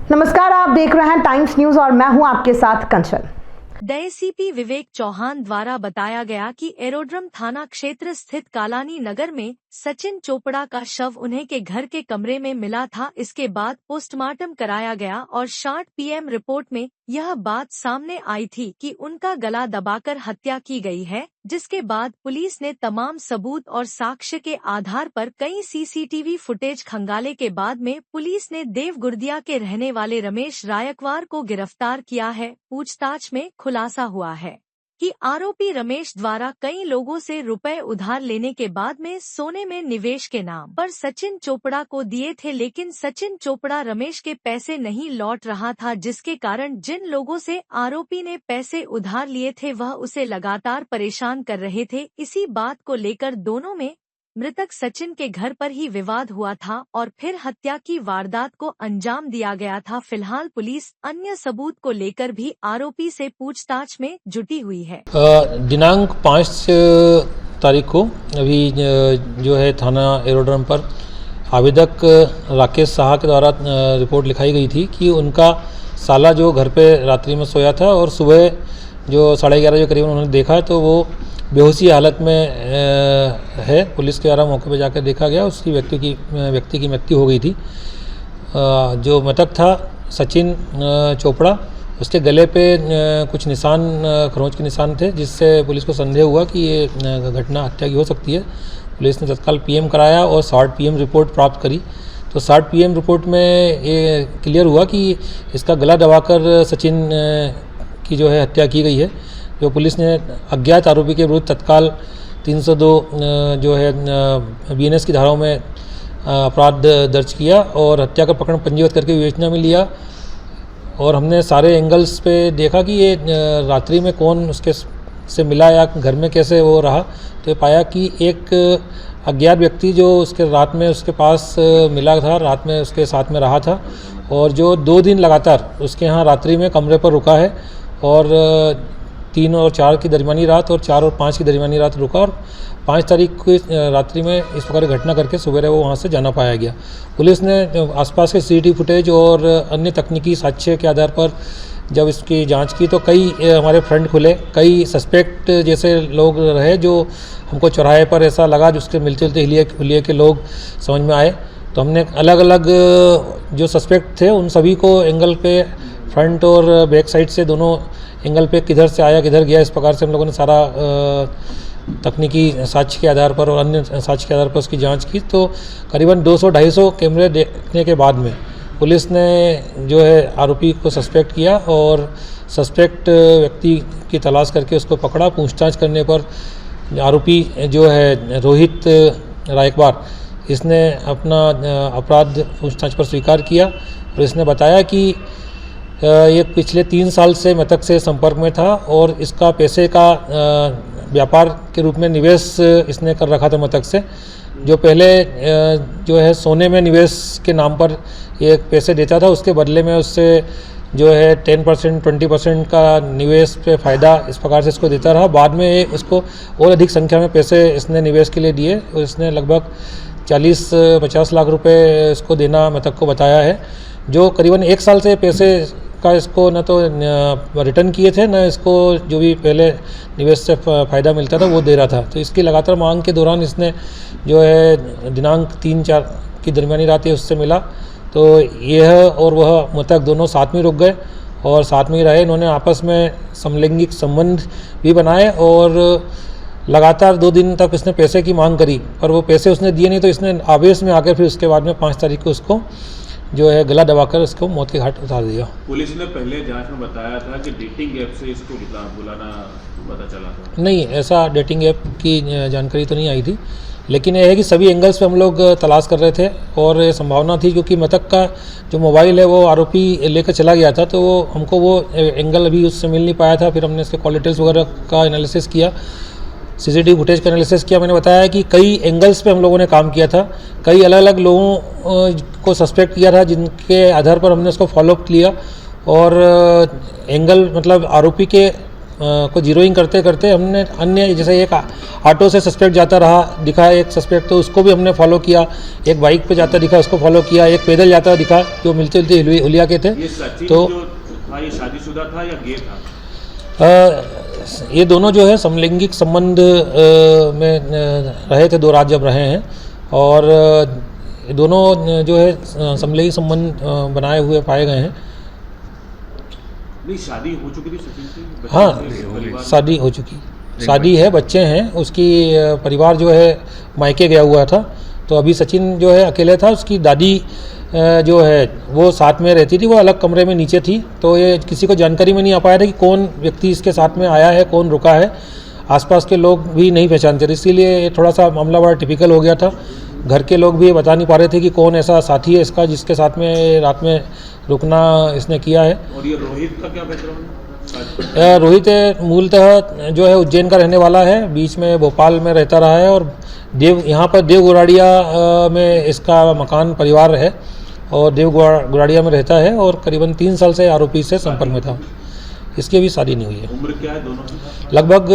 नमस्कार, आप देख रहे हैं टाइम्स न्यूज और मैं हूं आपके साथ कंचन। डीसीपी विवेक चौहान द्वारा बताया गया कि एरोड्रम थाना क्षेत्र स्थित कालानी नगर में सचिन चोपड़ा का शव उन्हें के घर के कमरे में मिला था। इसके बाद पोस्टमार्टम कराया गया और 60 PM रिपोर्ट में यह बात सामने आई थी कि उनका गला दबाकर हत्या की गई है, जिसके बाद पुलिस ने तमाम सबूत और साक्ष्य के आधार पर कई CCTV फुटेज खंगाले के बाद में पुलिस ने देवगुर्दिया के रहने वाले रमेश रायकवार को गिरफ्तार किया है। पूछताछ में खुलासा हुआ है कि आरोपी रमेश द्वारा कई लोगों से रुपए उधार लेने के बाद में सोने में निवेश के नाम पर सचिन चोपड़ा को दिए थे, लेकिन सचिन चोपड़ा रमेश के पैसे नहीं लौट रहा था, जिसके कारण जिन लोगों से आरोपी ने पैसे उधार लिए थे वह उसे लगातार परेशान कर रहे थे। इसी बात को लेकर दोनों में मृतक सचिन के घर पर ही विवाद हुआ था और फिर हत्या की वारदात को अंजाम दिया गया था। फिलहाल पुलिस अन्य सबूत को लेकर भी आरोपी से पूछताछ में जुटी हुई है। दिनांक 5 तारीख को अभी जो है थाना एरोड्रम पर आवेदक राकेश साहा के द्वारा रिपोर्ट लिखाई गई थी कि उनका साला जो घर पे रात्रि में सोया था और सुबह जो 11:30 के करीब उन्होंने देखा तो वो बेहोशी हालत में है। पुलिस के द्वारा मौके पर जाकर देखा गया, उसकी व्यक्ति की मृत्यु हो गई थी। जो मृतक था सचिन चोपड़ा, उसके गले पे कुछ निशान, खरोंच के निशान थे, जिससे पुलिस को संदेह हुआ कि ये घटना हत्या की हो सकती है। पुलिस ने तत्काल PM कराया और 60 PM रिपोर्ट प्राप्त करी। तो 60 PM रिपोर्ट में ये क्लियर हुआ कि इसका गला दबाकर सचिन की जो है हत्या की गई है। जो पुलिस ने अज्ञात आरोपी के विरुद्ध तत्काल 302 जो है BNS की धाराओं में अपराध दर्ज किया और हत्या का प्रकरण पंजीबद्ध करके विवेचना में लिया। और हमने सारे एंगल्स पे देखा कि ये रात्रि में कौन उसके से मिला या घर में कैसे वो रहा, तो पाया कि एक अज्ञात व्यक्ति जो उसके रात में उसके पास मिला था, रात में उसके साथ में रहा था और जो 2 दिन लगातार उसके यहाँ रात्रि में कमरे पर रुका है और 3 और 4 की दरमियानी रात और 4 और 5 की दरमियानी रात रुका और 5 तारीख को रात्रि में इस प्रकार की घटना करके सवेरे वो वहाँ से जाना पाया गया। पुलिस ने आसपास के CCTV फुटेज और अन्य तकनीकी साक्ष्य के आधार पर जब इसकी जांच की तो कई हमारे फ्रंट खुले, कई सस्पेक्ट जैसे लोग रहे जो हमको चौराहे पर ऐसा लगा जिसके मिलते जुलते हुलिये के लोग समझ में आए। तो हमने अलग अलग जो सस्पेक्ट थे उन सभी को एंगल पे फ्रंट और बैक साइड से दोनों एंगल पे किधर से आया किधर गया, इस प्रकार से हम लोगों ने सारा तकनीकी साक्ष्य के आधार पर और अन्य साक्ष्य के आधार पर उसकी जांच की। तो करीबन 200-250 कैमरे देखने के बाद में पुलिस ने जो है आरोपी को सस्पेक्ट किया और सस्पेक्ट व्यक्ति की तलाश करके उसको पकड़ा। पूछताछ करने पर आरोपी जो है रोहित रायकवार, इसने अपना अपराध पूछताछ पर स्वीकार किया और इसने बताया कि ये पिछले 3 साल से मृतक से संपर्क में था और इसका पैसे का व्यापार के रूप में निवेश इसने कर रखा था मृतक से। जो पहले जो है सोने में निवेश के नाम पर ये पैसे देता था, उसके बदले में उससे जो है 10% 20% का निवेश पे फ़ायदा इस प्रकार से इसको देता रहा। बाद में उसको और अधिक संख्या में पैसे इसने निवेश के लिए दिए और इसने लगभग 40-50 लाख रुपए इसको देना मृतक को बताया है। जो करीबन 1 साल से पैसे का इसको न तो रिटर्न किए थे, न इसको जो भी पहले निवेश से फ़ायदा मिलता था वो दे रहा था। तो इसकी लगातार मांग के दौरान इसने जो है दिनांक 3-4 की दरमियानी रात ये उससे मिला। तो यह और वह मृतक दोनों साथ में रुक गए और साथ में ही रहे। इन्होंने आपस में समलैंगिक संबंध भी बनाए और लगातार 2 दिन तक इसने पैसे की मांग करी, पर वो पैसे उसने दिए नहीं। तो इसने आवेश में आकर फिर उसके बाद में 5 तारीख को उसको जो है गला दबाकर उसको मौत के घाट उतार दिया। पुलिस ने पहले जांच में बताया था कि डेटिंग ऐप से इसको बुलाना पता चला था। नहीं, ऐसा डेटिंग ऐप की जानकारी तो नहीं आई थी, लेकिन यह है कि सभी एंगल्स पे हम लोग तलाश कर रहे थे और ये संभावना थी क्योंकि मृतक का जो मोबाइल है वो आरोपी लेकर चला गया था, तो वो हमको वो एंगल अभी उससे मिल नहीं पाया था। फिर हमने इसके कॉल डिटेल्स वगैरह का एनालिसिस किया, CCTV फुटेज का एनालिसिस किया। मैंने बताया कि कई एंगल्स पे हम लोगों ने काम किया था, कई अलग अलग लोगों को सस्पेक्ट किया था, जिनके आधार पर हमने उसको फॉलोअप लिया और एंगल मतलब आरोपी के को जीरोइंग करते करते हमने अन्य, जैसे एक ऑटो से सस्पेक्ट जाता रहा दिखा एक सस्पेक्ट, तो उसको भी हमने फॉलो किया। एक बाइक पे जाता दिखा, उसको फॉलो किया। एक पैदल जाता दिखा, जो मिलते जुलते हुलिया के थे। ये सचिन तो जो था ये शादीशुदा था या गे था? ये दोनों जो है समलैंगिक संबंध में रहे थे, 2 रात जब रहे हैं, और ये दोनों जो है समलैंगिक संबंध बनाए हुए पाए गए हैं। नहीं, शादी हो चुकी थी सचिन की? बच्चे हाँ, थे, परिवार? शादी हो चुकी, शादी है, बच्चे हैं। उसकी परिवार जो है मायके गया हुआ था, तो अभी सचिन जो है अकेले था। उसकी दादी जो है वो साथ में रहती थी, वो अलग कमरे में नीचे थी, तो ये किसी को जानकारी में नहीं आ पाया था कि कौन व्यक्ति इसके साथ में आया है, कौन रुका है। आसपास के लोग भी नहीं पहचानते थे, इसीलिए ये थोड़ा सा मामला बड़ा टिपिकल हो गया था। घर के लोग भी ये बता नहीं पा रहे थे कि कौन ऐसा साथी है इसका जिसके साथ में रात में रुकना इसने किया है। और ये रोहित का क्या बैकग्राउंड है? रोहित मूलतः जो है उज्जैन का रहने वाला है, बीच में भोपाल में रहता रहा है, और यहाँ पर देव गुराड़िया में इसका मकान परिवार है, और देव गुराड़िया में रहता है, और करीबन 3 साल से आरोपी से संपर्क में था। इसकी अभी शादी नहीं हुई है। उम्र क्या है दोनों की? लगभग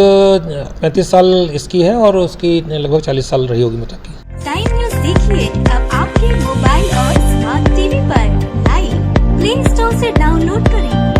35 साल इसकी है, और उसकी लगभग 40 साल रही होगी मृतक की। टाइम न्यूज देखिए अब आपके मोबाइल और स्मार्ट टीवी पर। लाइव प्ले स्टोर से डाउनलोड करें।